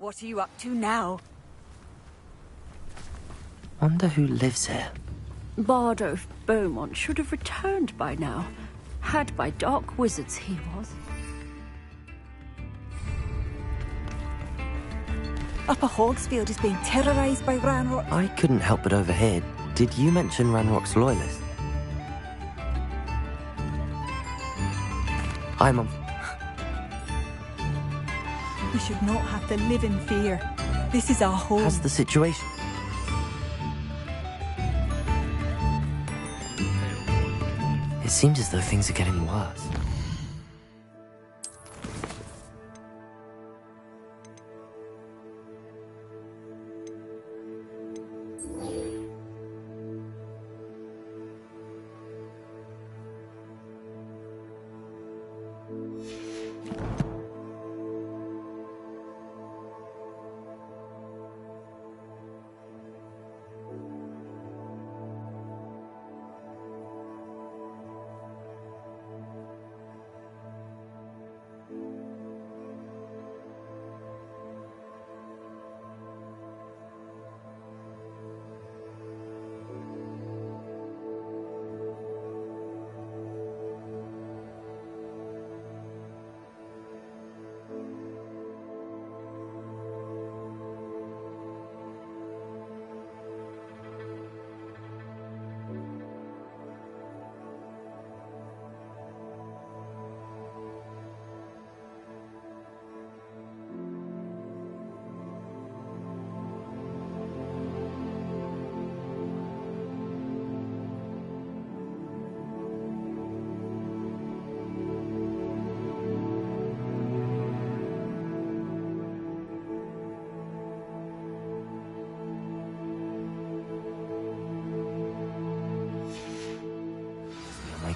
What are you up to now? Wonder who lives here. Bardo of Beaumont should have returned by now. Had by dark wizards he was. Upper Hogsfield is being terrorised by Ranrock. I couldn't help but overhear. Did you mention Ranrock's loyalists? Hi, Mum. We should not have to live in fear. This is our home. How's the situation? It seems as though things are getting worse.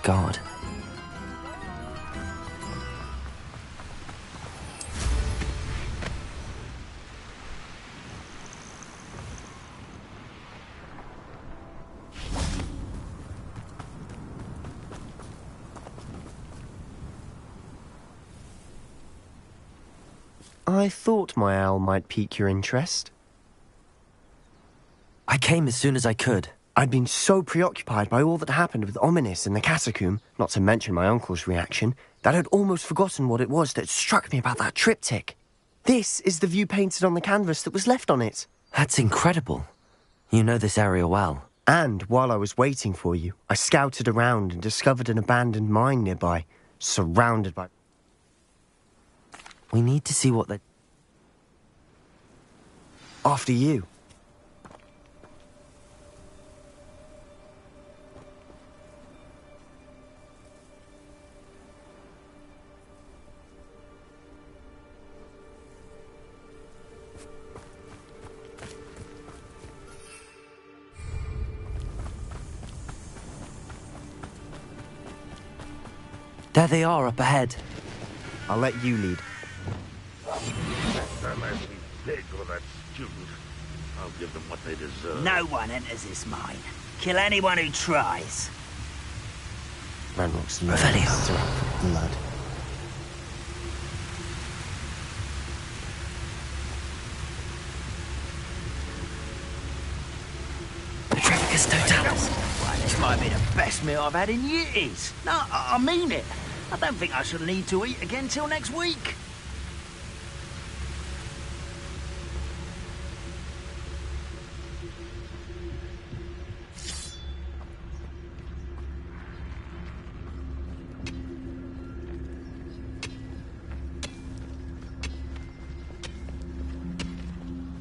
God. I thought my owl might pique your interest. I came as soon as I could. I'd been so preoccupied by all that happened with Ominis in the catacomb, not to mention my uncle's reaction, that I'd almost forgotten what it was that struck me about that triptych. This is the view painted on the canvas that was left on it. That's incredible. You know this area well. And while I was waiting for you, I scouted around and discovered an abandoned mine nearby, surrounded by... We need to see what they... After you. There they are, up ahead. I'll let you lead. Next time I see Pig or that student, I'll give them what they deserve. No one enters this mine. Kill anyone who tries. Ranrock's Revelio. Blood. Petrificus totalis. Well, this might be the best meal I've had in years. No, I mean it. I don't think I shall need to eat again till next week.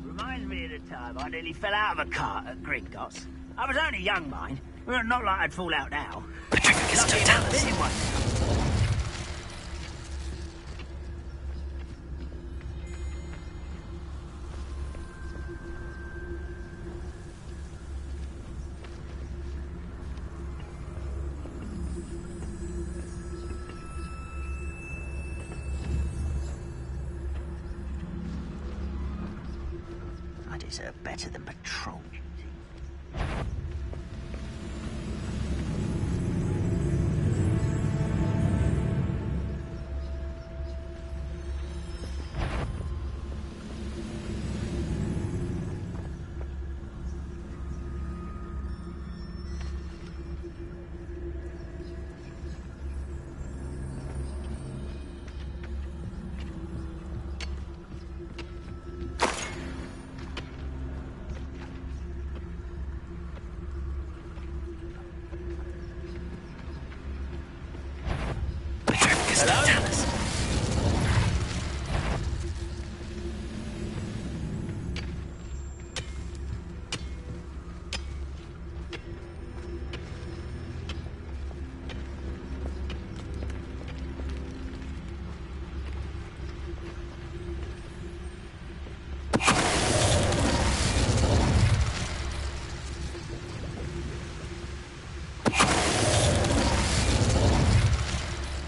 Reminds me of the time I nearly fell out of a cart at Gringotts. I was only young, mind. Well, not like I'd fall out now. Petrificus totalis. I deserve better than patrol duty.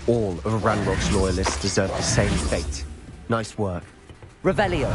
All of Ranrock's loyalists deserve the same fate. Nice work. Revelio.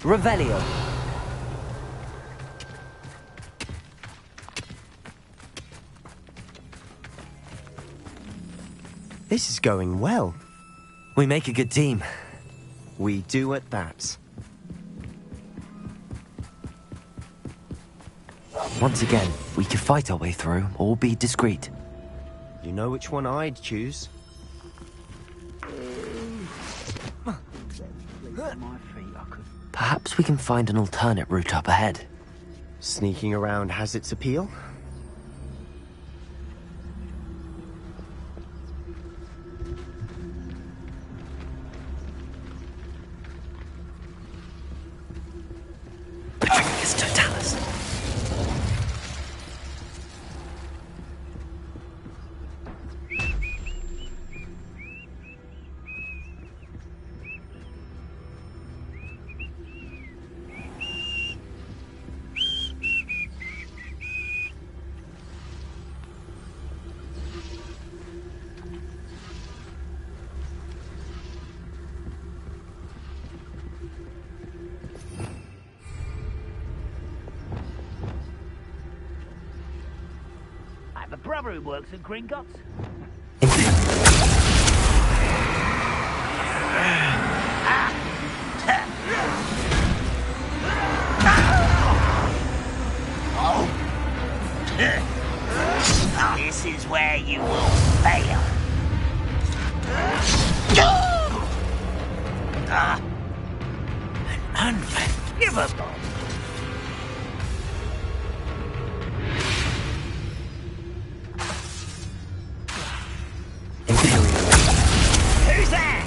Revelio. This is going well. We make a good team. We do at that. Once again, we could fight our way through or be discreet. You know which one I'd choose. Perhaps we can find an alternate route up ahead. Sneaking around has its appeal. Patricius Totalis. I have a brother who works at Gringotts. This is where you will fail. An unforgivable. Who's there?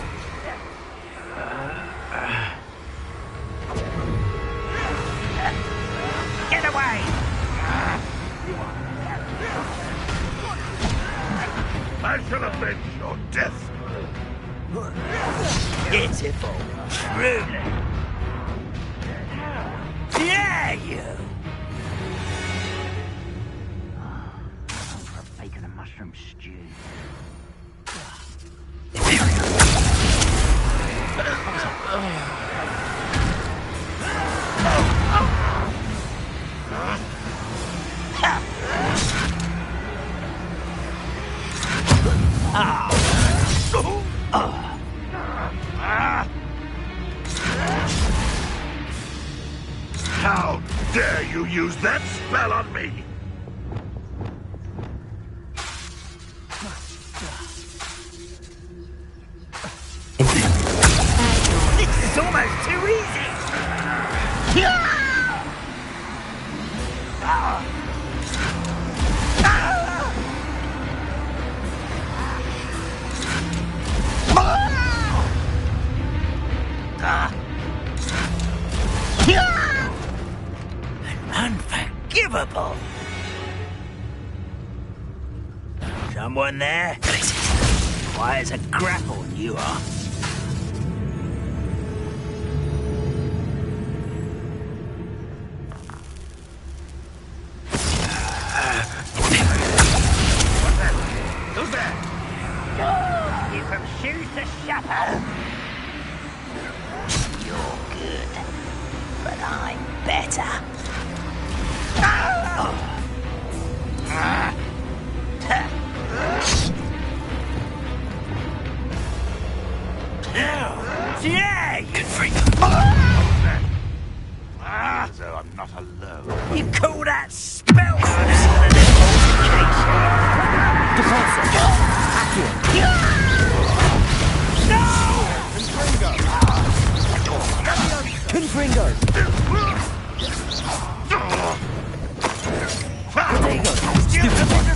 Get away! I shall avenge your death. Pitiful. Truly. Dare you? For a bacon and mushroom stew. dare you use that spell on me? This is almost too easy! Unforgivable! Someone there? Quiet as a grapple, you are. Who's there? You from shoes to shopper. You're good, but I'm better. Yeah! Good freak. So I'm not alone. You call that spell? Confringo! Potato! Stupid one!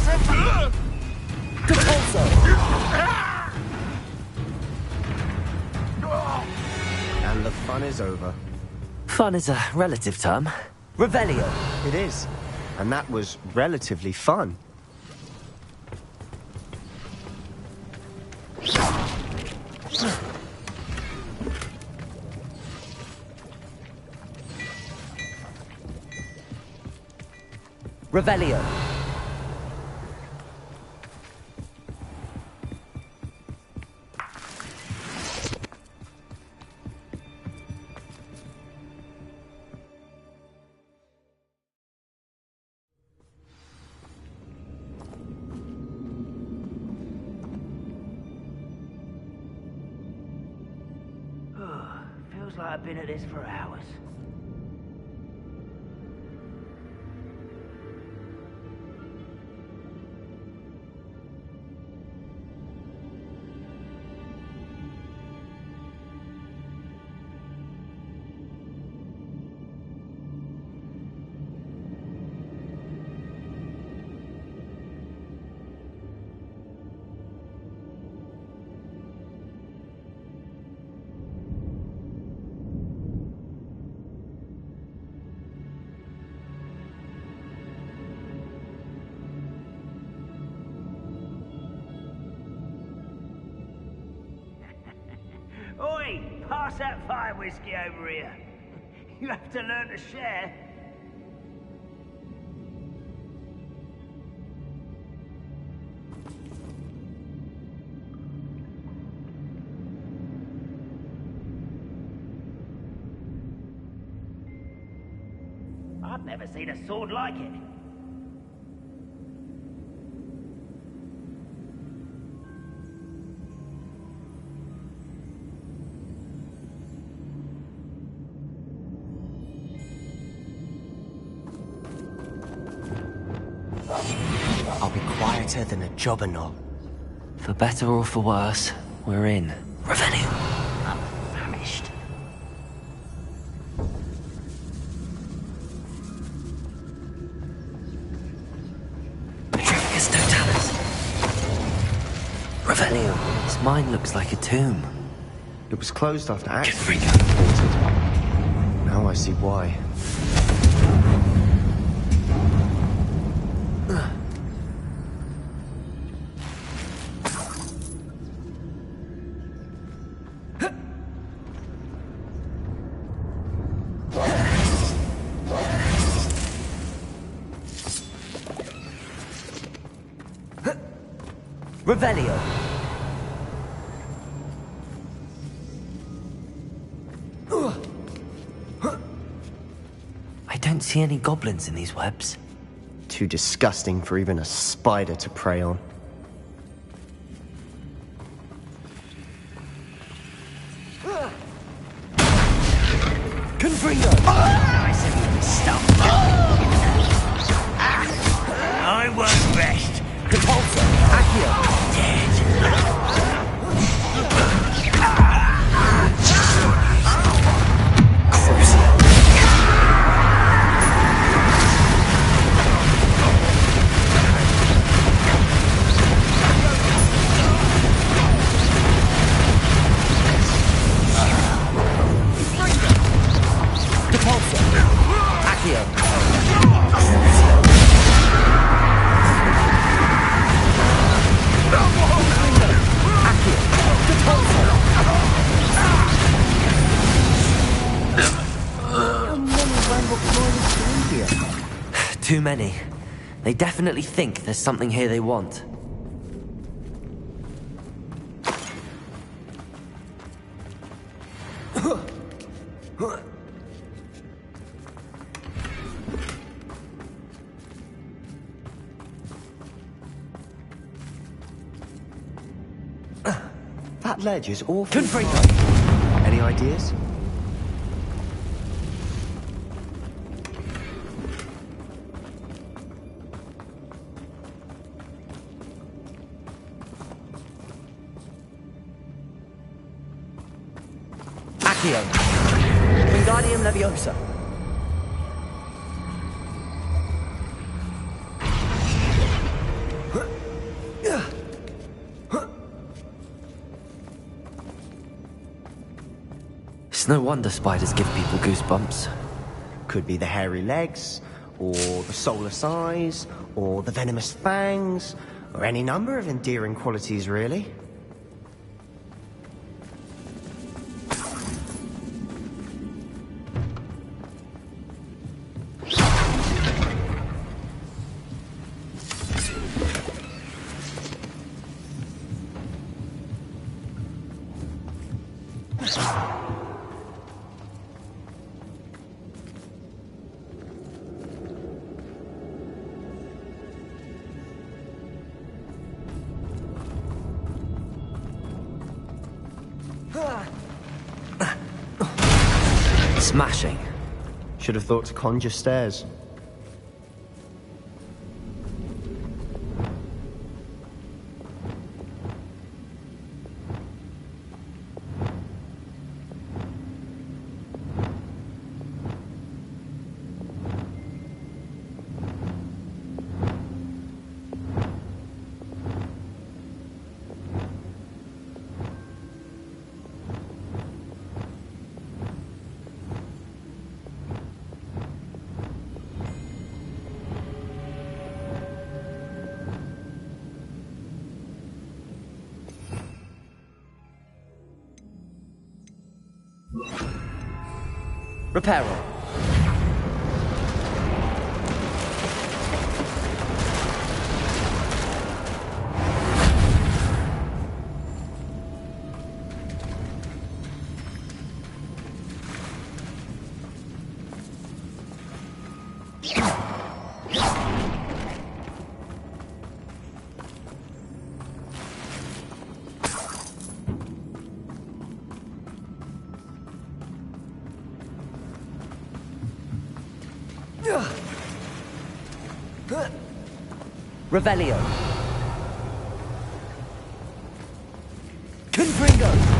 Depulso! And the fun is over. Fun is a relative term. Revelio. It is. And that was relatively fun. Revelio. Feels like I've been at this for hours. Oi! Pass that fire whiskey over here. You have to learn to share. I've never seen a sword like it. I'll be quieter than a jobberknoll. For better or for worse, we're in. Revelio. I'm famished. Petrificus totalis. Revelio. This mine looks like a tomb. It was closed after accident. Confringo. Now I see why. Revelio. I don't see any goblins in these webs. Too disgusting for even a spider to prey on. Confringo. Nice of you to stop. How many Ranrock Loyalists are in here? Too many. They definitely think there's something here they want. That ledge is awful. Confringo! Any ideas? Accio! Wingardium Leviosa! It's no wonder spiders give people goosebumps. Could be the hairy legs, or the soulless eyes, or the venomous fangs, or any number of endearing qualities, really. Smashing. Should have thought to conjure stairs. Reparo. Revelio. Confringo.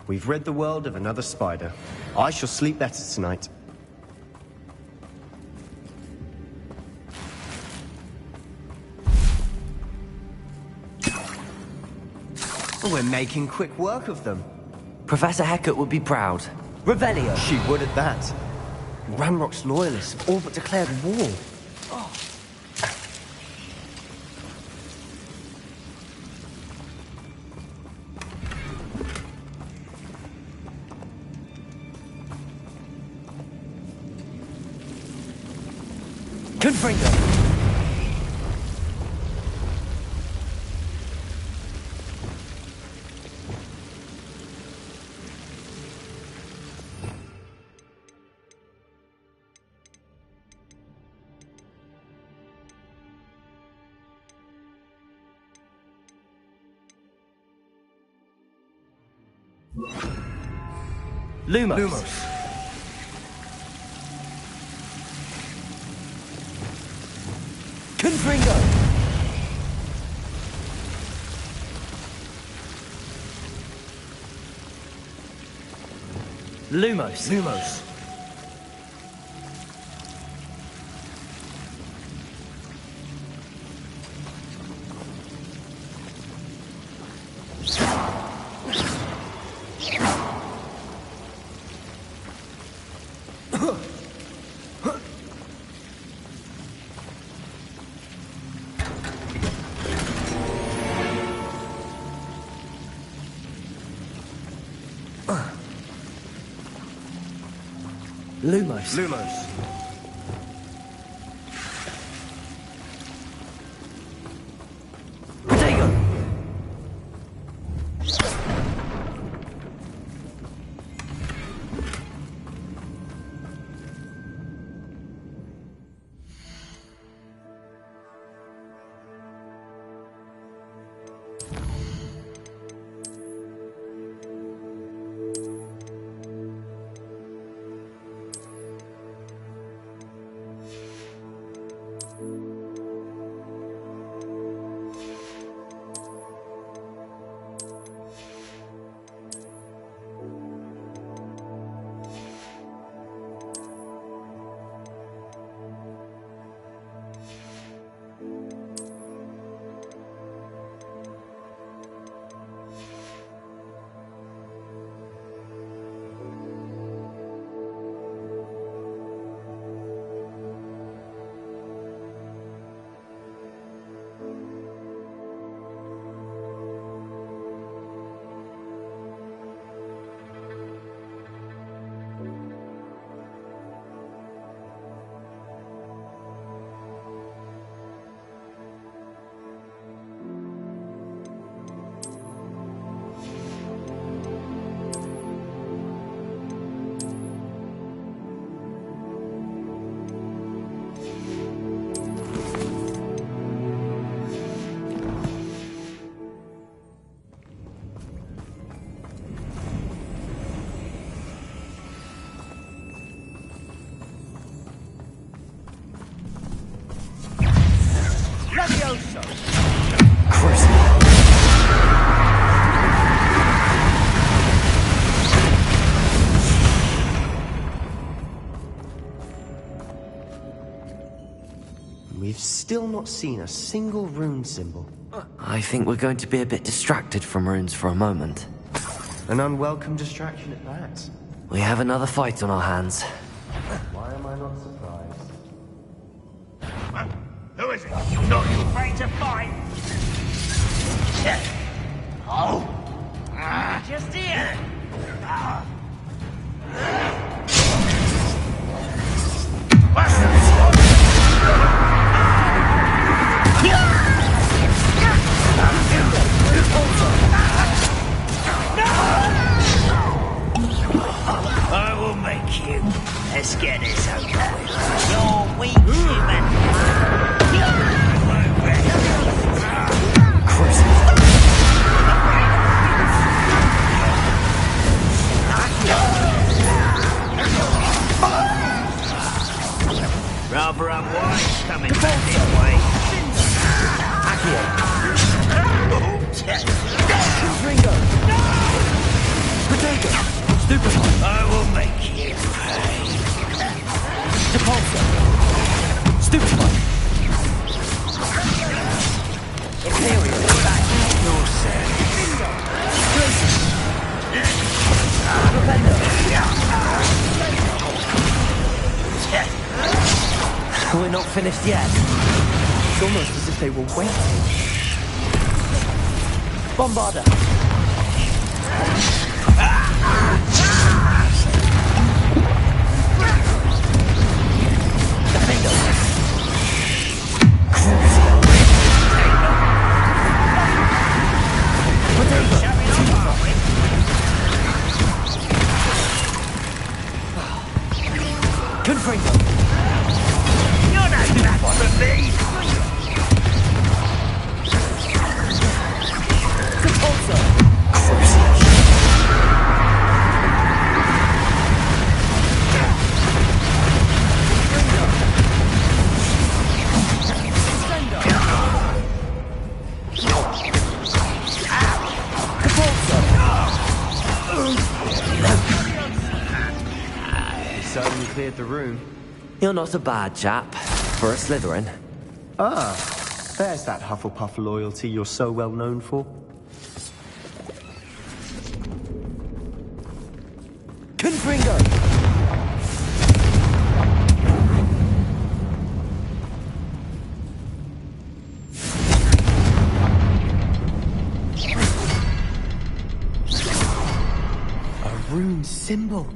We've rid the world of another spider. I shall sleep better tonight. We're making quick work of them. Professor Hecat would be proud. Revelio. She would at that. Ranrock's loyalists have all but declared war. Confringo. Lumos. Confringo. Lumos. Lumos. Protego. We've still not seen a single rune symbol. I think we're going to be a bit distracted from runes for a moment. An unwelcome distraction at that. We have another fight on our hands. Why am I not surprised? Who is it? Not you afraid to fight? Oh! Just here! I will make you. Let's get this over with. You're weak, human. Rather unwise coming back this way. Confringo. Protego. Stupefy. I will make you pay. Depulso. Stupefy. Imperial. We're not finished yet. It's almost as if they were waiting. Bombarda. Defendo. Confringo. You're not back for me. Depulso. with the room. You're not a bad chap for a Slytherin. Ah, there's that Hufflepuff loyalty you're so well known for. Confringo! A rune symbol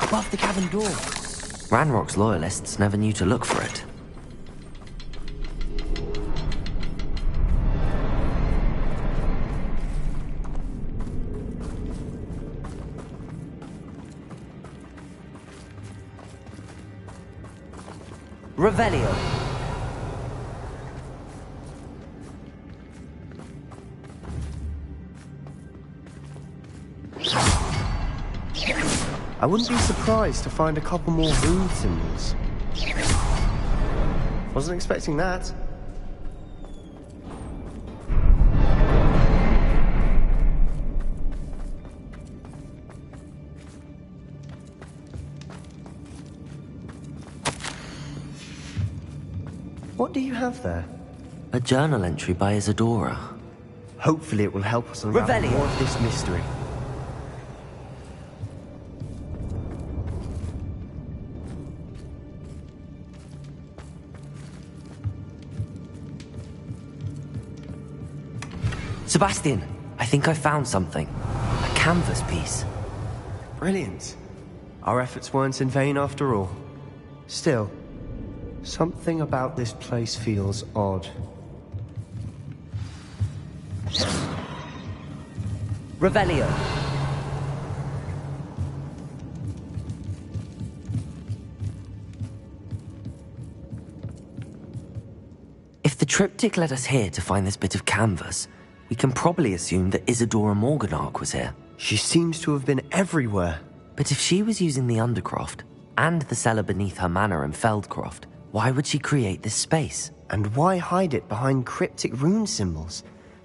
above the cabin door. Ranrock's loyalists never knew to look for it. Revelio. I wouldn't be surprised to find a couple more rune symbols. Wasn't expecting that. What do you have there? A journal entry by Isadora. Hopefully it will help us unravel Revelio. more of this mystery. Sebastian, I think I found something. A canvas piece. Brilliant. Our efforts weren't in vain after all. Still, something about this place feels odd. Revelio. If the triptych led us here to find this bit of canvas, we can probably assume that Isadora Morganach was here. She seems to have been everywhere. But if she was using the Undercroft and the cellar beneath her manor in Feldcroft, why would she create this space? And why hide it behind cryptic rune symbols?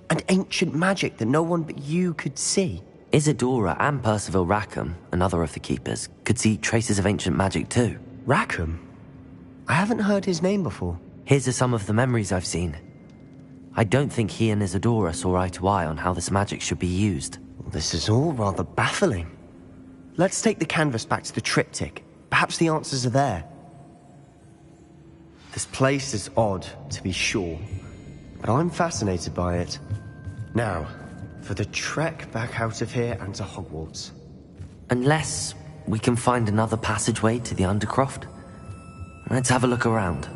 And ancient magic that no one but you could see? Isadora and Percival Rackham, another of the keepers, could see traces of ancient magic too. Rackham? I haven't heard his name before. His are some of the memories I've seen. I don't think he and Isadora saw eye to eye on how this magic should be used. This is all rather baffling. Let's take the canvas back to the triptych. Perhaps the answers are there. This place is odd, to be sure, but I'm fascinated by it. Now, for the trek back out of here and to Hogwarts. Unless we can find another passageway to the Undercroft. Let's have a look around.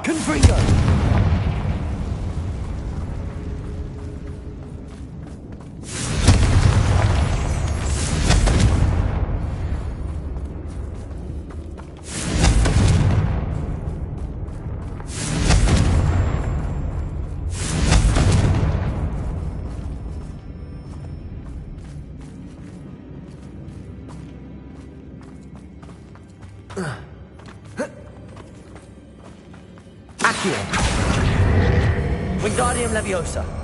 Confringo! Accio. Wingardium Leviosa.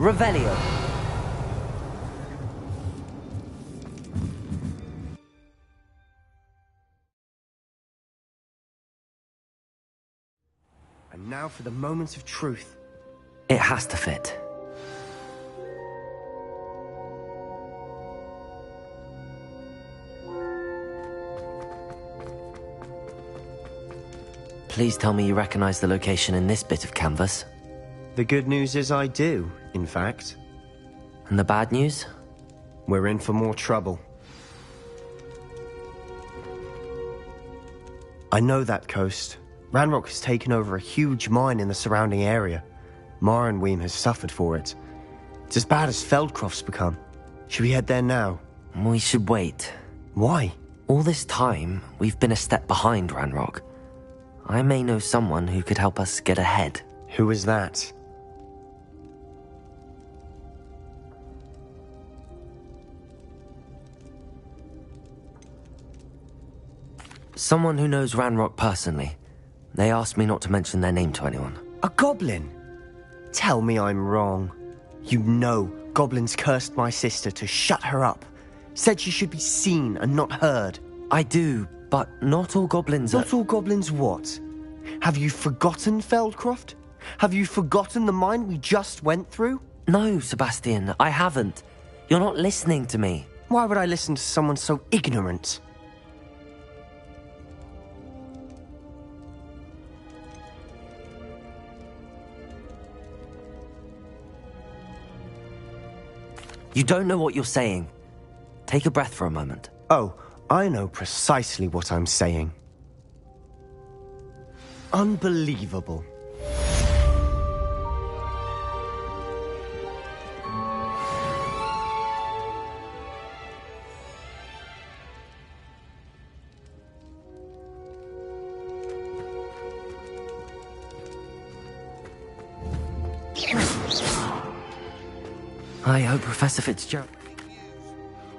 Revelio. And now for the moment of truth. It has to fit. Please tell me you recognize the location in this bit of canvas. The good news is I do, in fact. And the bad news? We're in for more trouble. I know that coast. Ranrock has taken over a huge mine in the surrounding area. Marenweem has suffered for it. It's as bad as Feldcroft's become. Should we head there now? We should wait. Why? All this time, we've been a step behind Ranrock. I may know someone who could help us get ahead. Who is that? Someone who knows Ranrock personally. They asked me not to mention their name to anyone. A goblin? Tell me I'm wrong. You know goblins cursed my sister to shut her up. Said she should be seen and not heard. I do, but not all goblins Not all goblins what? Have you forgotten Feldcroft? Have you forgotten the mine we just went through? No, Sebastian, I haven't. You're not listening to me. Why would I listen to someone so ignorant? You don't know what you're saying. Take a breath for a moment. Oh, I know precisely what I'm saying. Unbelievable. I hope Professor Fitzgerald...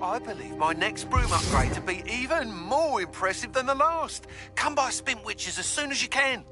I believe my next broom upgrade to be even more impressive than the last. Come by Spintwitches as soon as you can.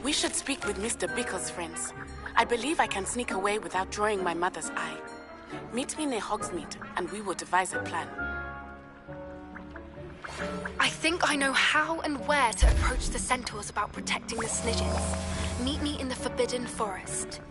We should speak with Mr. Bickle's friends. I believe I can sneak away without drawing my mother's eye. Meet me near Hogsmeade, and we will devise a plan. I think I know how and where to approach the centaurs about protecting the Snidgets. Meet me in the Forbidden Forest.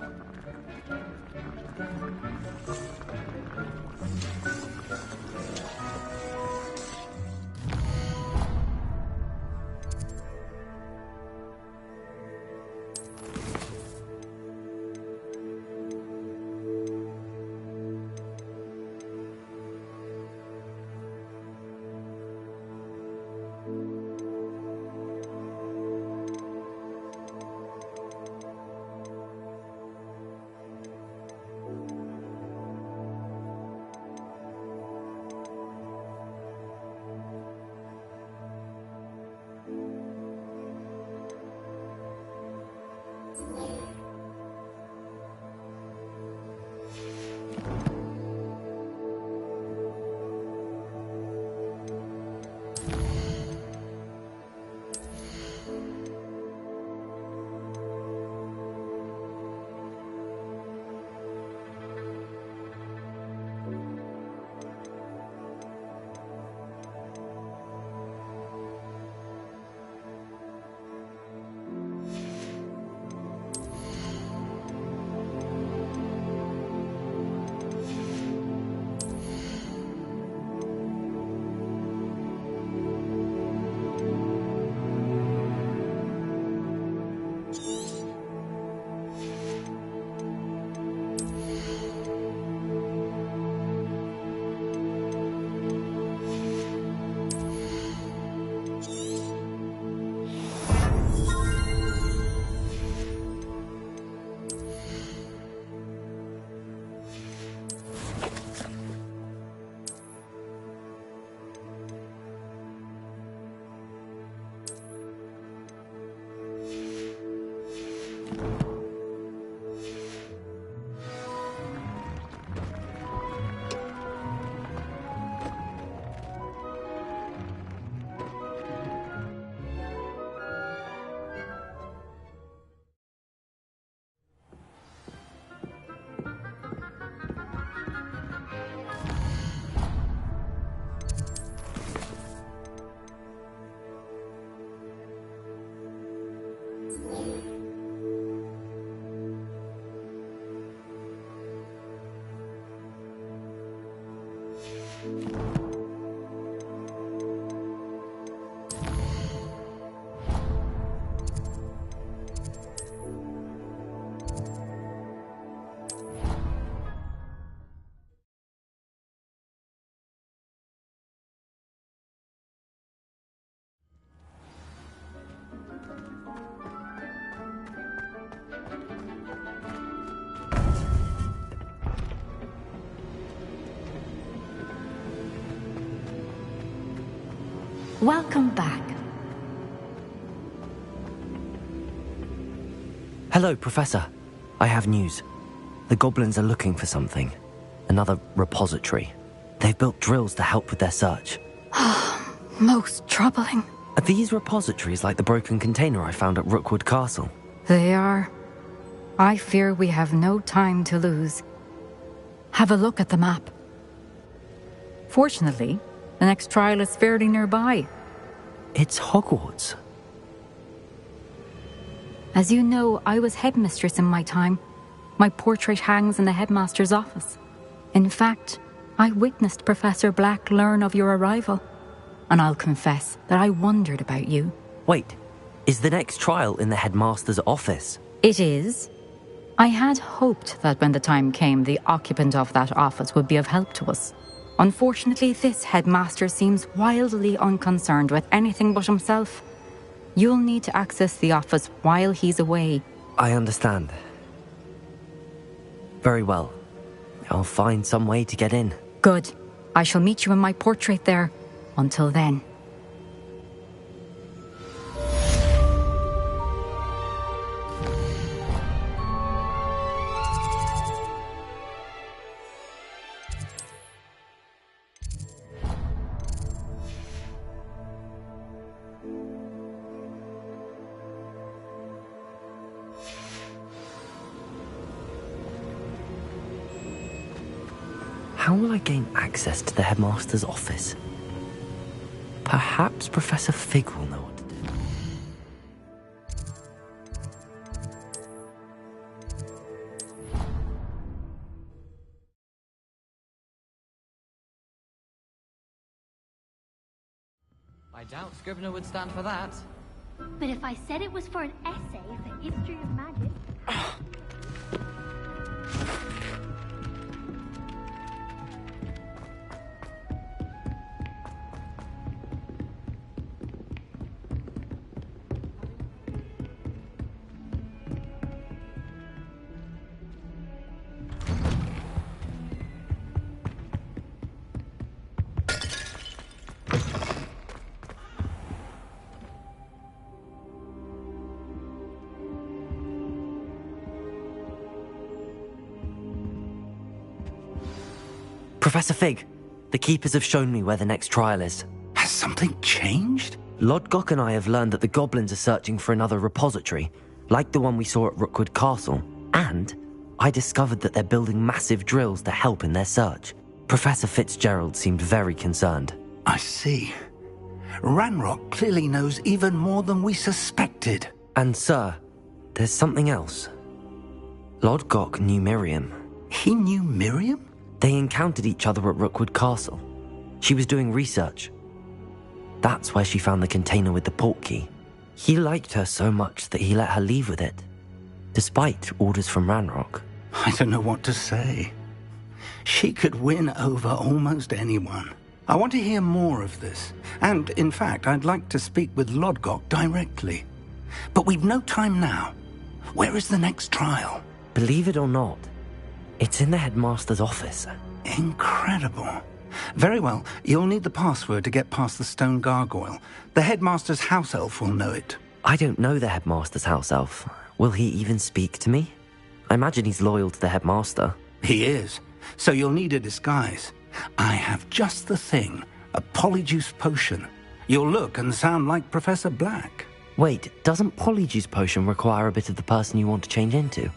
Welcome back. Hello, Professor. I have news. The goblins are looking for something. Another repository. They've built drills to help with their search. Most troubling. Are these repositories like the broken container I found at Rookwood Castle? They are. I fear we have no time to lose. Have a look at the map. Fortunately, the next trial is fairly nearby. It's Hogwarts. As you know, I was headmistress in my time. My portrait hangs in the headmaster's office. In fact, I witnessed Professor Black learn of your arrival. And I'll confess that I wondered about you. Wait, is the next trial in the headmaster's office? It is. I had hoped that when the time came, the occupant of that office would be of help to us. Unfortunately, this headmaster seems wildly unconcerned with anything but himself. You'll need to access the office while he's away. I understand. Very well. I'll find some way to get in. Good. I shall meet you in my portrait there. Until then. How will I gain access to the headmaster's office? Perhaps Professor Fig will know what to do. I doubt Scrivener would stand for that. But if I said it was for an essay for history of magic... Professor Fig, the Keepers have shown me where the next trial is. Has something changed? Lodgok and I have learned that the goblins are searching for another repository, like the one we saw at Rookwood Castle. And I discovered that they're building massive drills to help in their search. Professor Fitzgerald seemed very concerned. I see. Ranrock clearly knows even more than we suspected. And sir, there's something else. Lodgok knew Miriam. He knew Miriam? They encountered each other at Rookwood Castle. She was doing research. That's where she found the container with the portkey. He liked her so much that he let her leave with it, despite orders from Ranrock. I don't know what to say. She could win over almost anyone. I want to hear more of this. And, in fact, I'd like to speak with Lodgok directly. But we've no time now. Where is the next trial? Believe it or not, it's in the headmaster's office. Incredible. Very well, you'll need the password to get past the stone gargoyle. The headmaster's house elf will know it. I don't know the headmaster's house elf. Will he even speak to me? I imagine he's loyal to the headmaster. He is. So you'll need a disguise. I have just the thing. A polyjuice potion. You'll look and sound like Professor Black. Wait, doesn't polyjuice potion require a bit of the person you want to change into?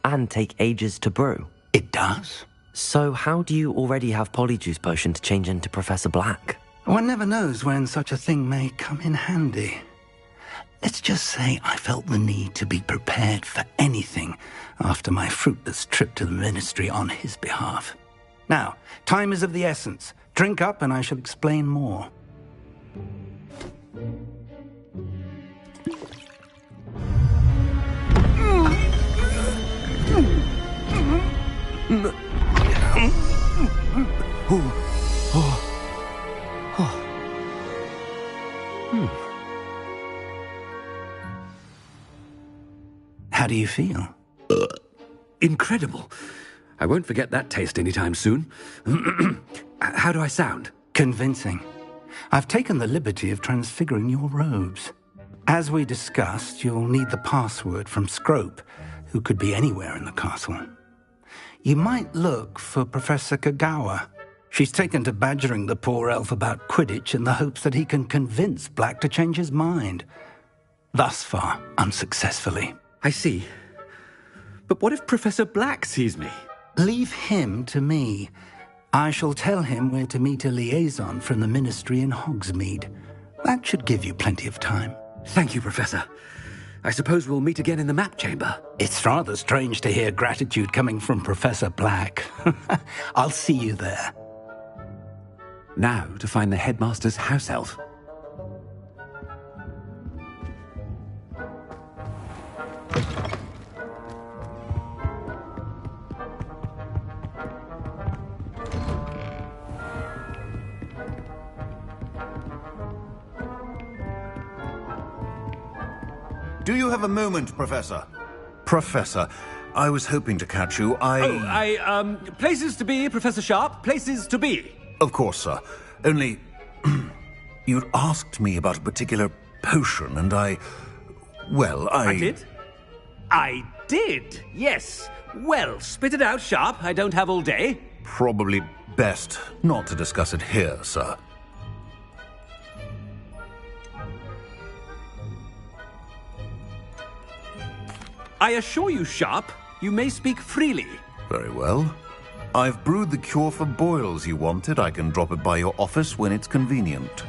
And take ages to brew? It does. So how do you already have polyjuice potion to change into Professor Black? One never knows when such a thing may come in handy. Let's just say I felt the need to be prepared for anything after my fruitless trip to the ministry on his behalf. Now, time is of the essence. Drink up and I shall explain more. How do you feel? Incredible. I won't forget that taste anytime soon. How do I sound? Convincing. I've taken the liberty of transfiguring your robes. As we discussed, you'll need the password from Scrope, who could be anywhere in the castle. You might look for Professor Kagawa. She's taken to badgering the poor elf about Quidditch in the hopes that he can convince Black to change his mind. Thus far, unsuccessfully. I see. But what if Professor Black sees me? Leave him to me. I shall tell him where to meet a liaison from the Ministry in Hogsmeade. That should give you plenty of time. Thank you, Professor. I suppose we'll meet again in the map chamber. It's rather strange to hear gratitude coming from Professor Black. I'll see you there. Now to find the headmaster's house elf. Do you have a moment, Professor? Professor, I was hoping to catch you. Places to be, Professor Sharp. Places to be. Of course, sir. Only, you'd asked me about a particular potion, and I did? I did, yes. Well, spit it out, Sharp. I don't have all day. Probably best not to discuss it here, sir. I assure you, Sharp, you may speak freely. Very well. I've brewed the cure for boils you wanted. I can drop it by your office when it's convenient.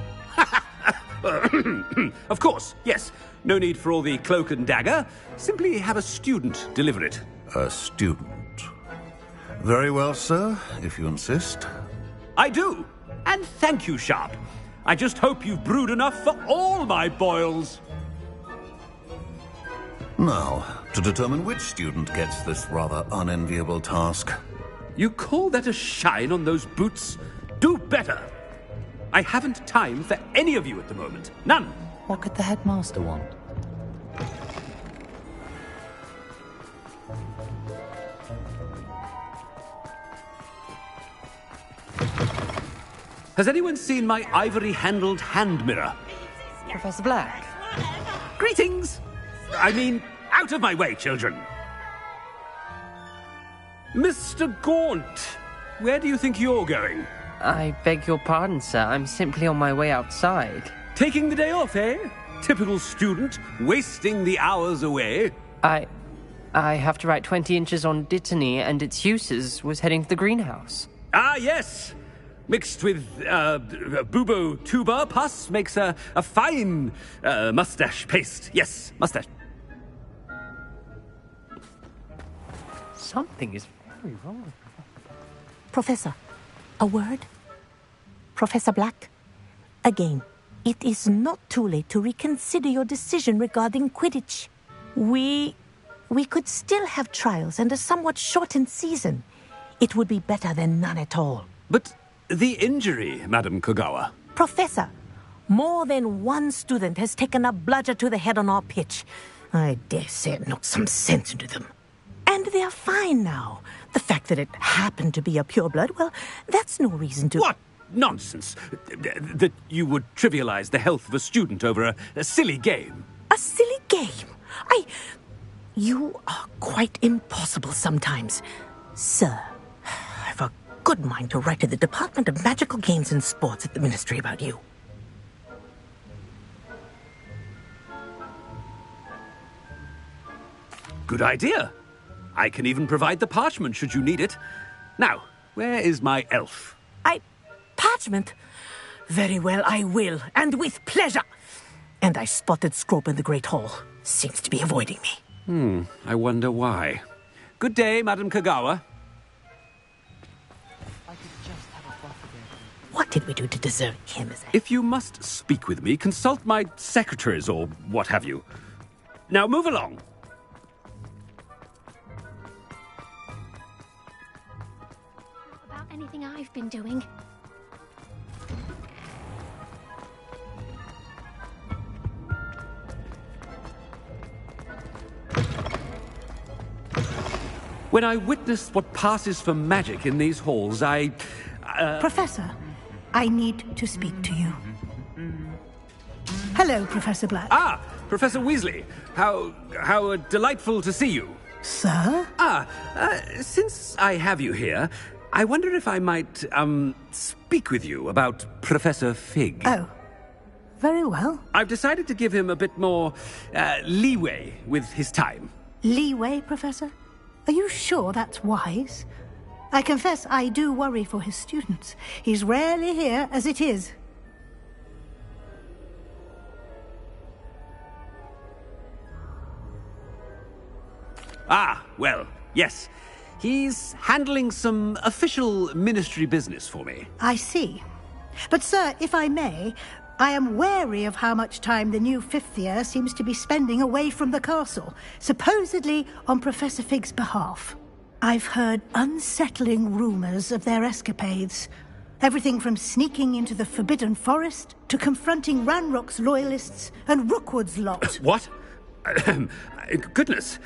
Of course, yes. No need for all the cloak and dagger. Simply have a student deliver it. A student? Very well, sir, if you insist. I do. And thank you, Sharp. I just hope you've brewed enough for all my boils. Now, to determine which student gets this rather unenviable task. You call that a shine on those boots? Do better. I haven't time for any of you at the moment. None. What could the headmaster want? Has anyone seen my ivory-handled hand mirror? Professor Black? Greetings! I mean, out of my way, children. Mr. Gaunt, where do you think you're going? I beg your pardon, sir. I'm simply on my way outside. Taking the day off, eh? Typical student, wasting the hours away. I have to write 20 inches on Dittany and its uses. Was heading to the greenhouse. Ah, yes. Mixed with bubo tuber pus makes a fine mustache paste. Yes, mustache. Something is very wrong. Professor, a word? Professor Black, again, it is not too late to reconsider your decision regarding Quidditch. We could still have trials and a somewhat shortened season. It would be better than none at all. But the injury, Madam Kagawa. Professor, more than one student has taken a bludger to the head on our pitch. I dare say it knocked some sense into them. And they're fine now. The fact that it happened to be a pureblood, well, that's no reason to... What nonsense! That you would trivialize the health of a student over a silly game. A silly game? You are quite impossible sometimes. Sir, I've a good mind to write to the Department of Magical Games and Sports at the Ministry about you. Good idea. I can even provide the parchment should you need it. Now, where is my elf? Parchment? Very well, I will, and with pleasure. And I spotted Scrope in the Great Hall. Seems to be avoiding me. I wonder why. Good day, Madam Kagawa. What did we do to deserve him as a... If you must speak with me, consult my secretaries or what have you. Now move along. About anything I've been doing. When I witnessed what passes for magic in these halls, Professor, I need to speak to you. Hello, Professor Black. Ah, Professor Weasley. How delightful to see you. Sir? Since I have you here, I wonder if I might, speak with you about Professor Fig. Oh, very well. I've decided to give him a bit more, leeway with his time. Leeway, Professor? Are you sure that's wise? I confess I do worry for his students. He's rarely here as it is. Ah, well, yes. He's handling some official ministry business for me. I see. But, sir, if I may, I am wary of how much time the new fifth year seems to be spending away from the castle, supposedly on Professor Fig's behalf. I've heard unsettling rumours of their escapades. Everything from sneaking into the Forbidden Forest to confronting Ranrock's loyalists and Rookwood's lot. What? Goodness.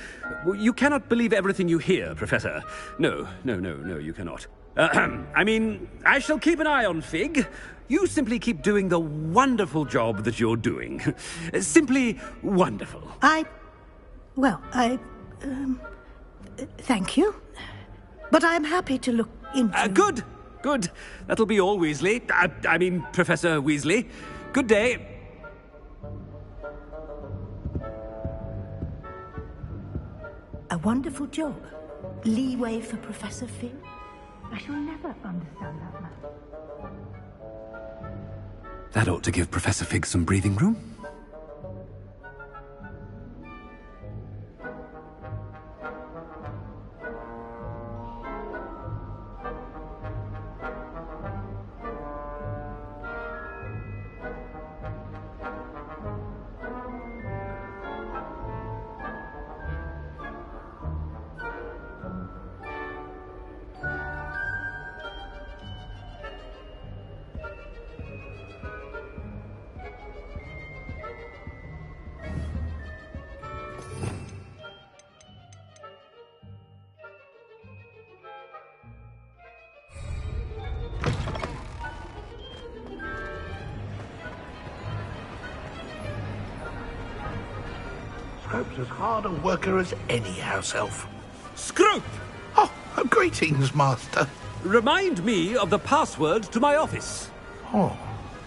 You cannot believe everything you hear, Professor. No, you cannot. I mean, I shall keep an eye on Fig. You simply keep doing the wonderful job that you're doing. Simply wonderful. Thank you. But I'm happy to look into... Good. That'll be all, Weasley. I mean, Professor Weasley. Good day. A wonderful job. Leeway for Professor Fig. I shall never understand that man. That ought to give Professor Fig some breathing room. Scrope's as hard a worker as any house elf. Scrope! Oh, greetings, Master. Remind me of the password to my office. Oh,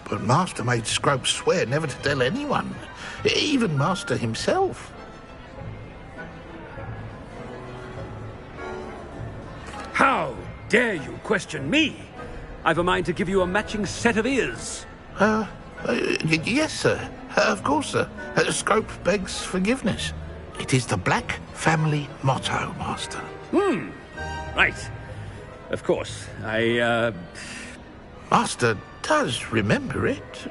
but Master made Scrope swear never to tell anyone, even Master himself. How dare you question me? I've a mind to give you a matching set of ears. Yes, sir. Of course, sir. Scrope begs forgiveness. It is the Black family motto, Master. Right. Of course. Master does remember it.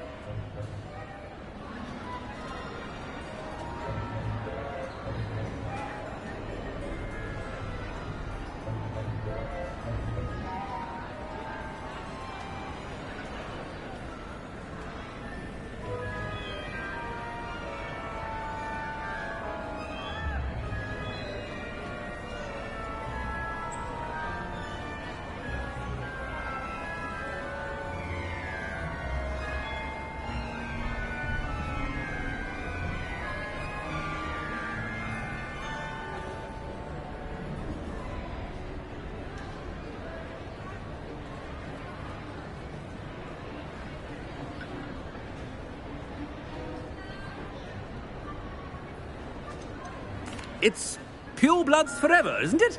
It's purebloods forever, isn't it?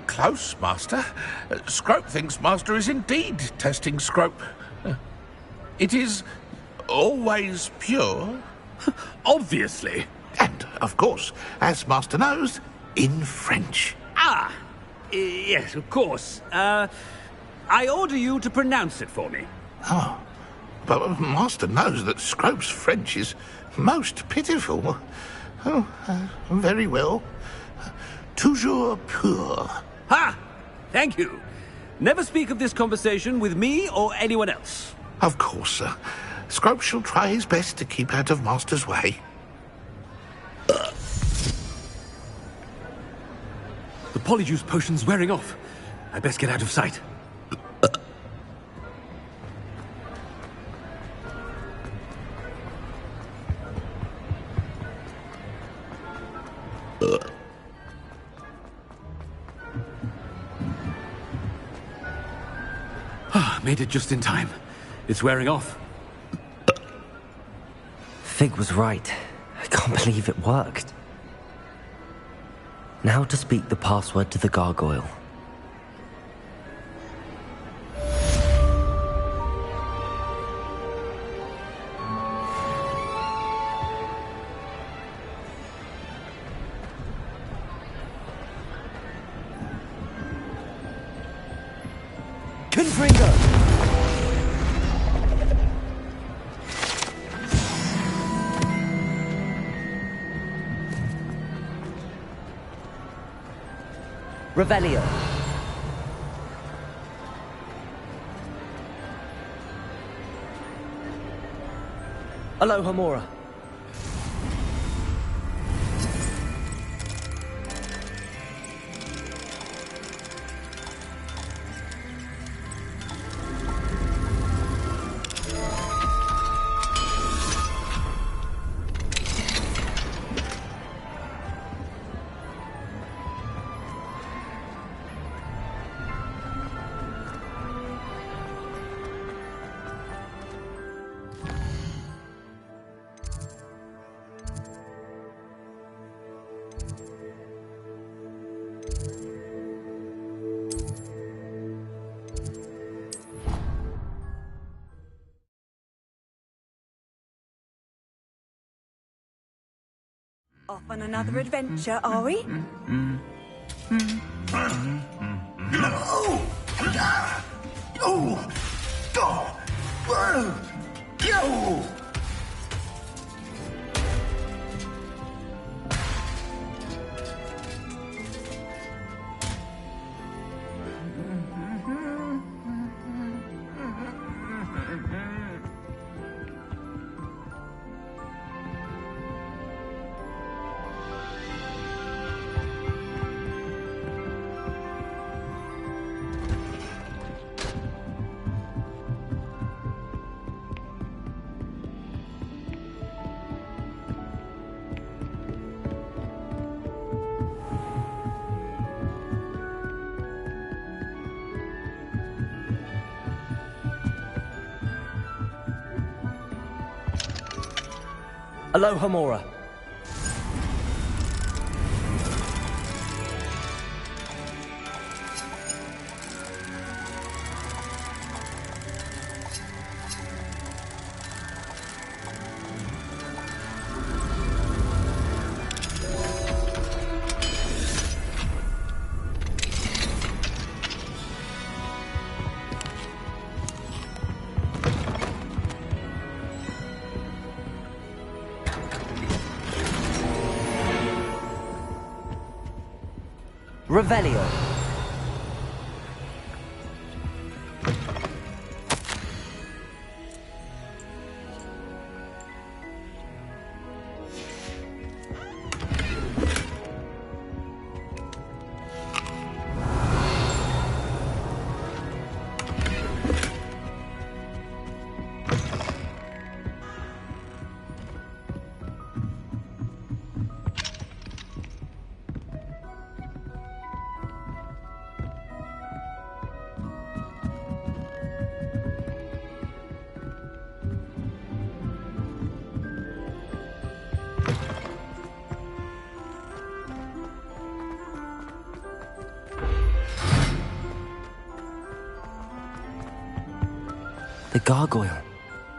Close, Master. Scrope thinks Master is indeed testing Scrope. It is always pure. Obviously. And, of course, as Master knows, in French. Ah! Yes, of course. I order you to pronounce it for me. Oh, but Master knows that Scrope's French is most pitiful. Oh, very well. Toujours pur. Ha! Thank you. Never speak of this conversation with me or anyone else. Of course, sir. Scrope shall try his best to keep out of Master's way. The polyjuice potion's wearing off. I best get out of sight. Made it just in time. It's wearing off. Fig was right. I can't believe it worked. Now to speak the password to the gargoyle. Confringo! Revelio. Aloha Mora. Off on another adventure, are we? Aloha Mora. Revelio. The gargoyle.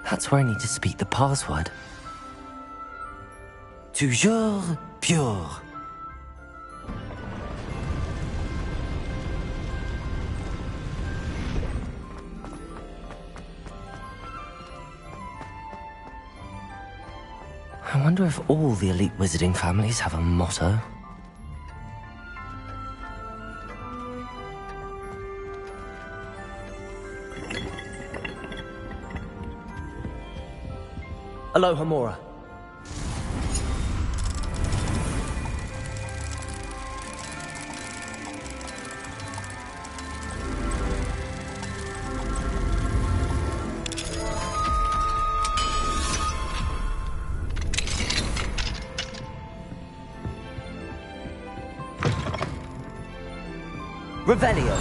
That's where I need to speak the password. Toujours pure. I wonder if all the elite wizarding families have a motto. Aloha Mora. Revelio.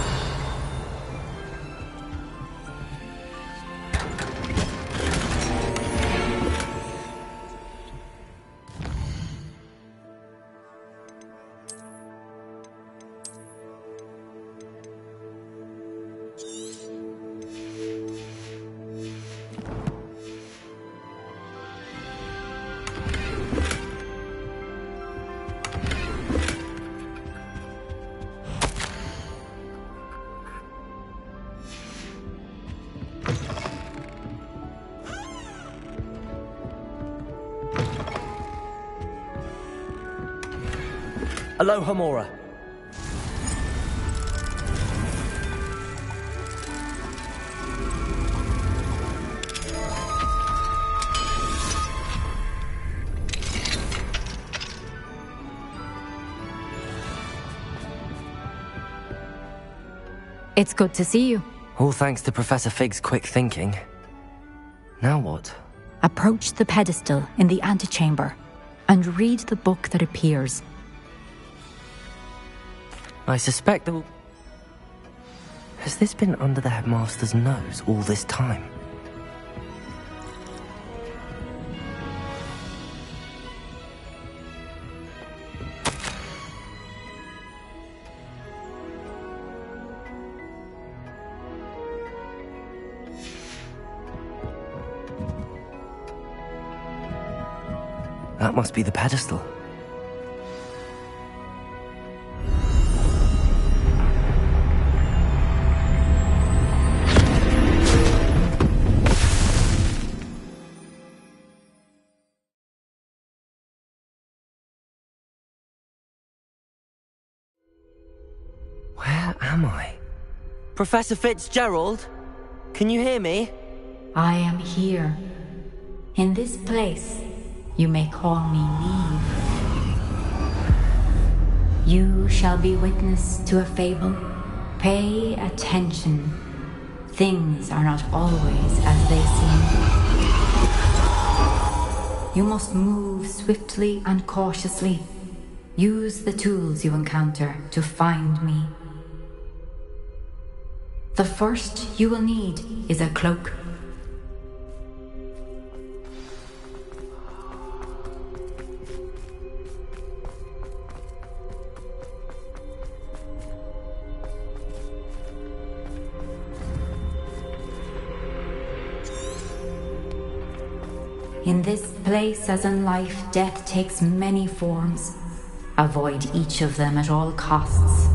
Aloha Mora. It's good to see you. All thanks to Professor Fig's quick thinking. Now what? Approach the pedestal in the antechamber and read the book that appears. I suspect that... Has this been under the headmaster's nose all this time? That must be the pedestal. Where am I? Professor Fitzgerald? Can you hear me? I am here. In this place, you may call me Neve. You shall be witness to a fable. Pay attention. Things are not always as they seem. You must move swiftly and cautiously. Use the tools you encounter to find me. The first you will need is a cloak. In this place, as in life, death takes many forms. Avoid each of them at all costs.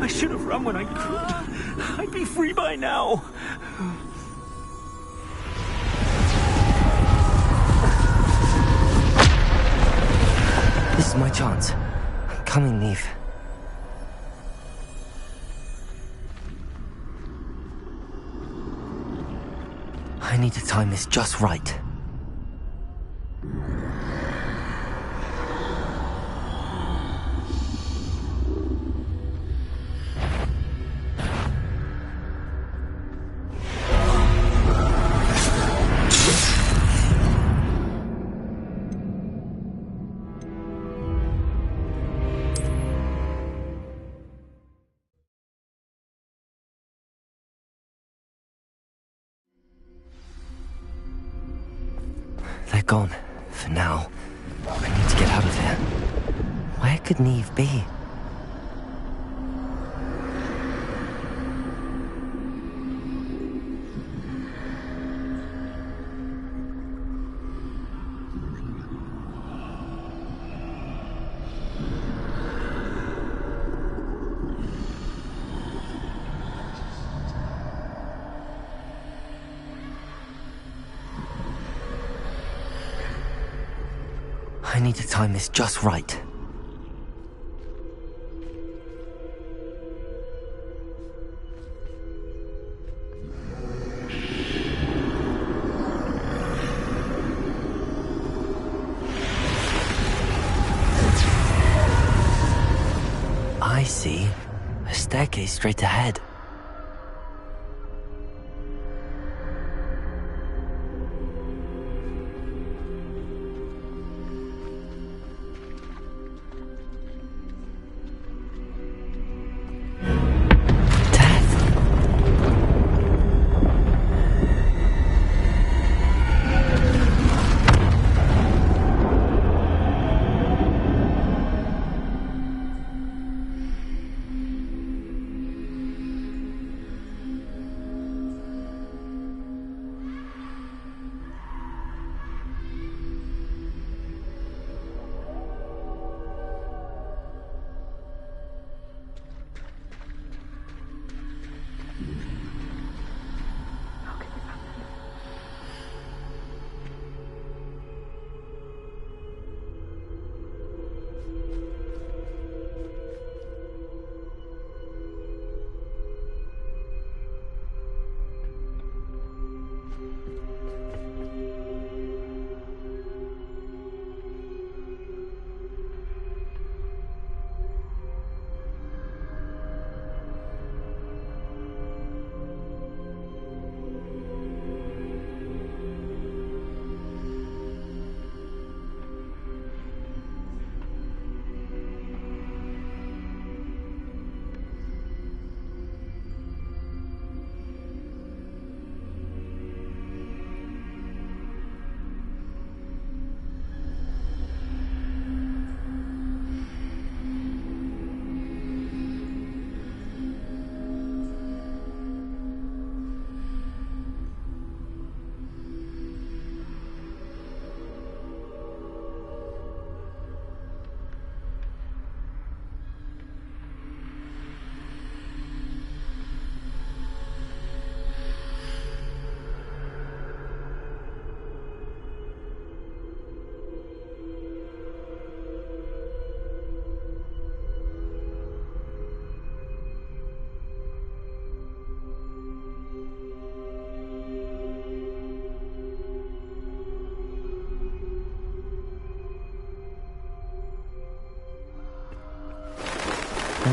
I should have run when I could. I'd be free by now. This is my chance. I'm coming, Neve. I need to time this just right. They're gone, for now. I need to get out of here. Where could Neve be? I need to time this just right. I see. A staircase straight ahead.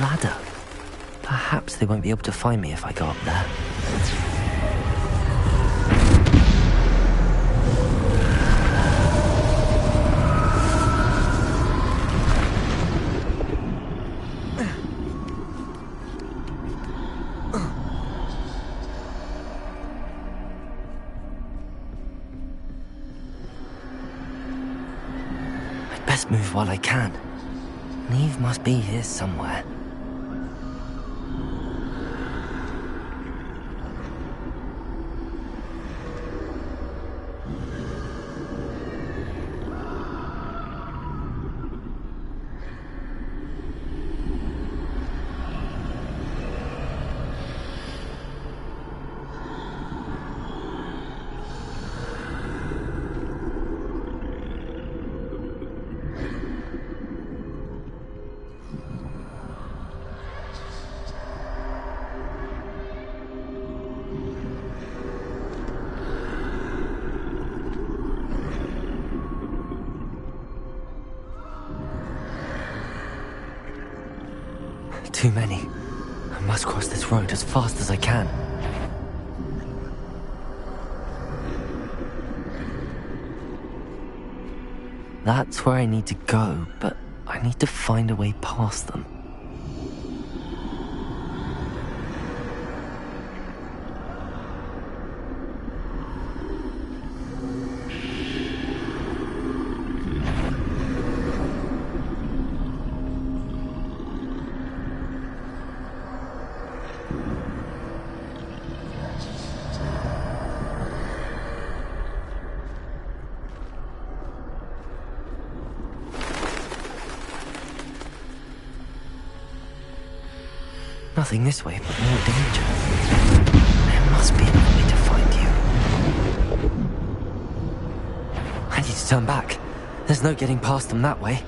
ladder. Perhaps they won't be able to find me if I go up there. I'd best move while I can. Neve must be here somewhere. Too many. I must cross this road as fast as I can. That's where I need to go, but I need to find a way past them. Nothing this way, but more danger. There must be another way to find you. I need to turn back. There's no getting past them that way.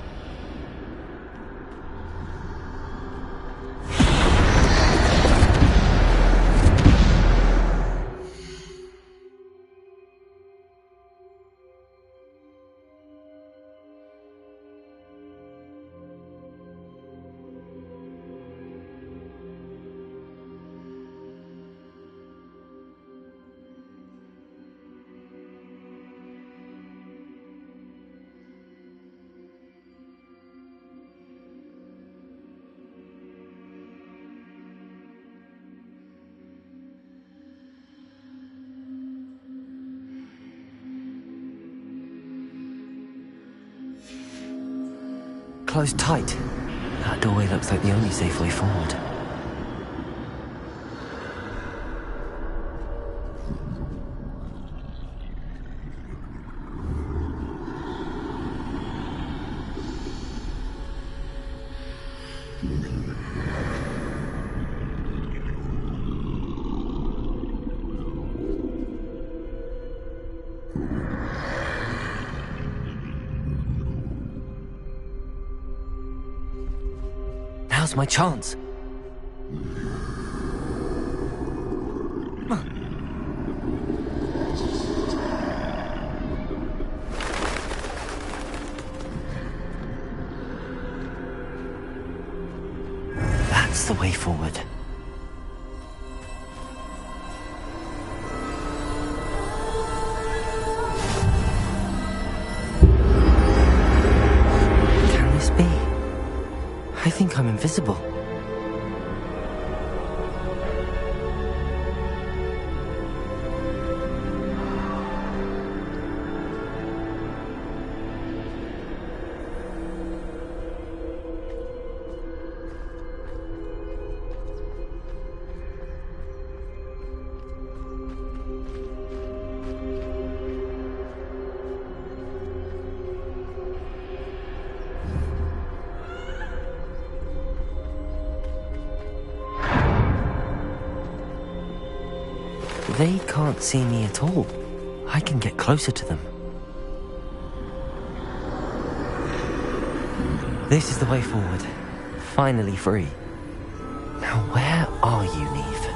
Closed tight. That doorway looks like the only safe way forward. Now's my chance. That's the way forward. Can this be? I think I'm invisible. They can't see me at all. I can get closer to them. This is the way forward. Finally free. Now where are you, Neve?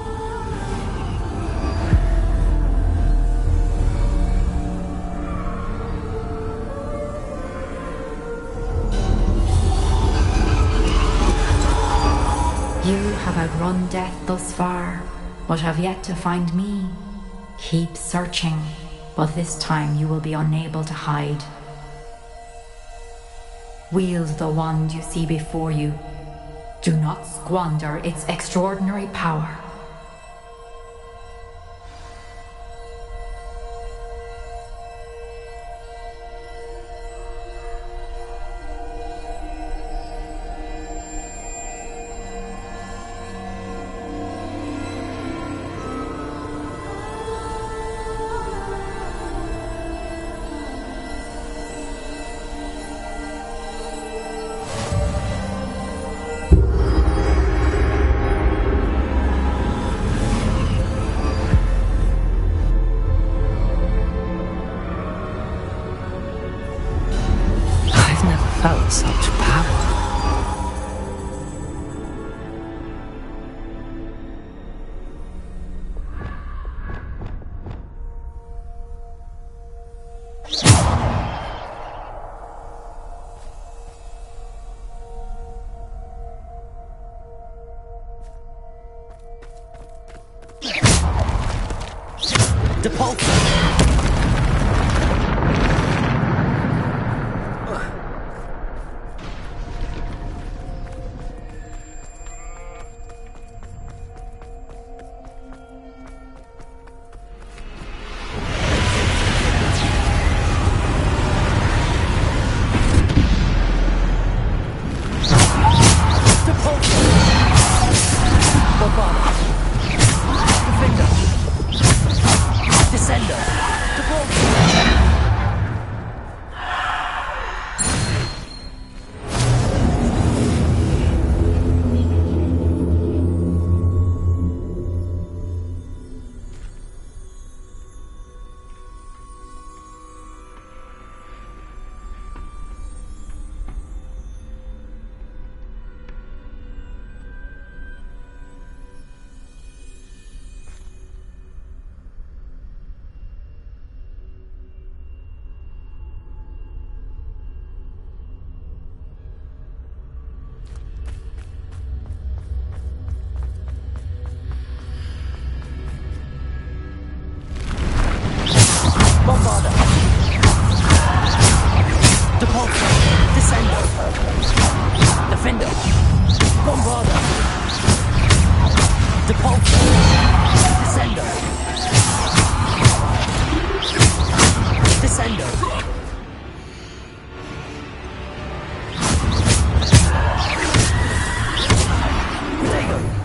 outrun death thus far, but have yet to find me. Keep searching, but this time you will be unable to hide. Wield the wand you see before you. Do not squander its extraordinary power. Felt such power.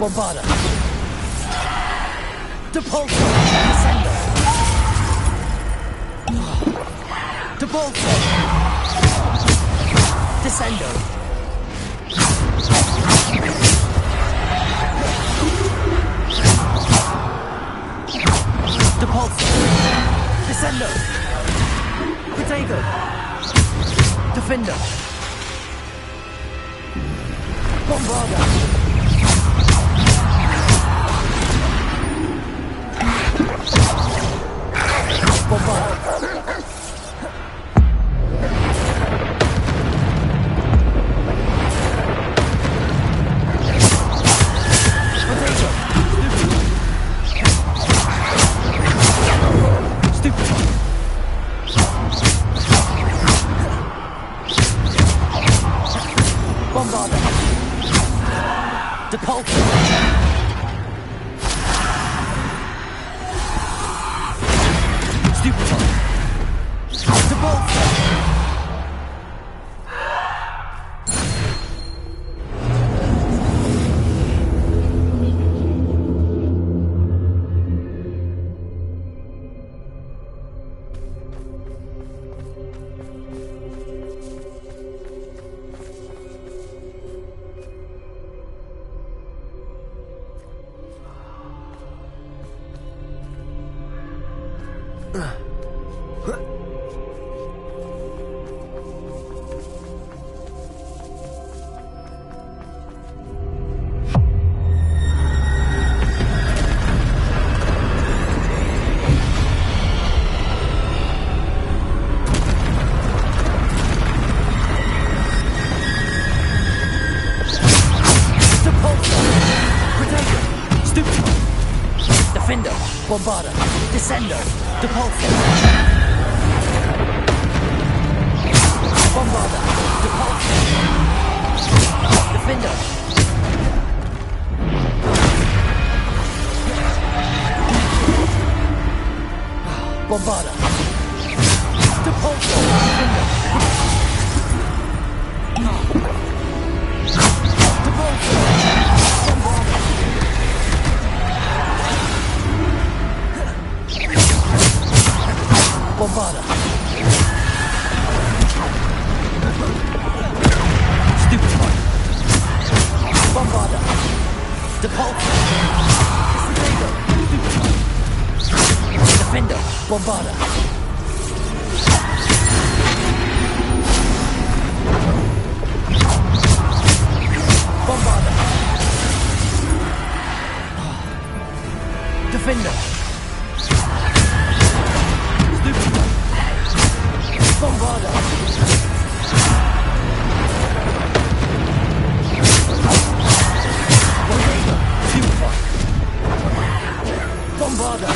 Bombarda. Depulso. Descendo. Depulso. Descendo. Depulso. Descendo. Protego. Defender. Bombarda. Protego! Stupid. Defender. Bombarder. Descender. Depulsor. Bombarder. Depulsor. Defender. Bombarder. Depulsor. Defender. Bombarder. Stupid one. Bombarder. Depulsor. Defender. Bombarder. Bombarder. Defender. Bombarder. Bombarder.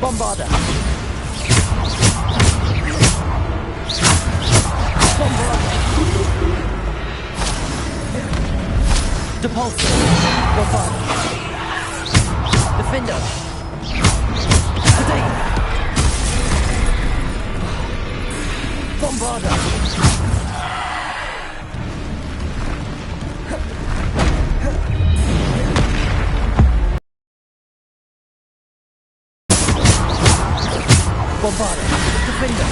Bombarder. Bombarder. Depulsor. Bombarder. Defender. Today. Bombarder. Bombarder. Defender.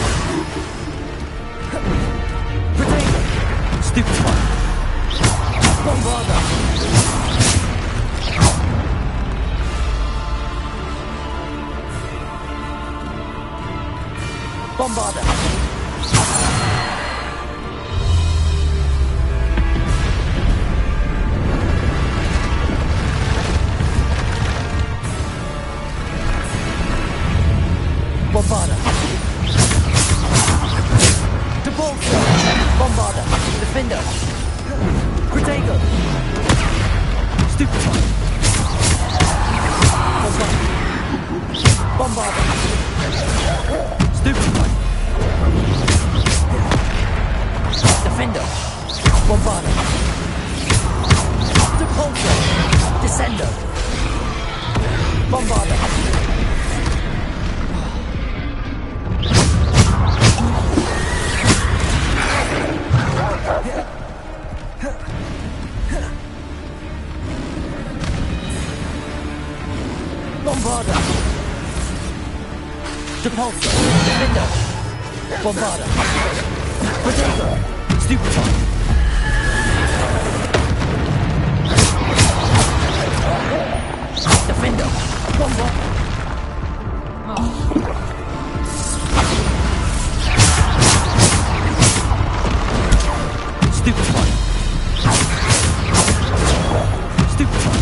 Protector. Stupid one. Bombarder. Bombarder. Bombarder. Depulsor. Bombarder. Defender. Protego. Stupid one. Bombarder. Stupid one. Defender. Bombarder. Depulsor. Descender. Bombarder. Bombarder. Depulsor. Defender. Bombarder. Protector. Stupid one. Defender. Bombarder. Stupid one. Stupid one.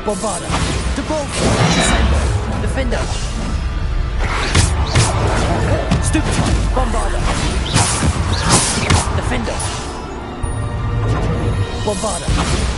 Bombarder. Depulsor. Descender. Defender. Stupid one. Bombarder. Defender. Bombarder.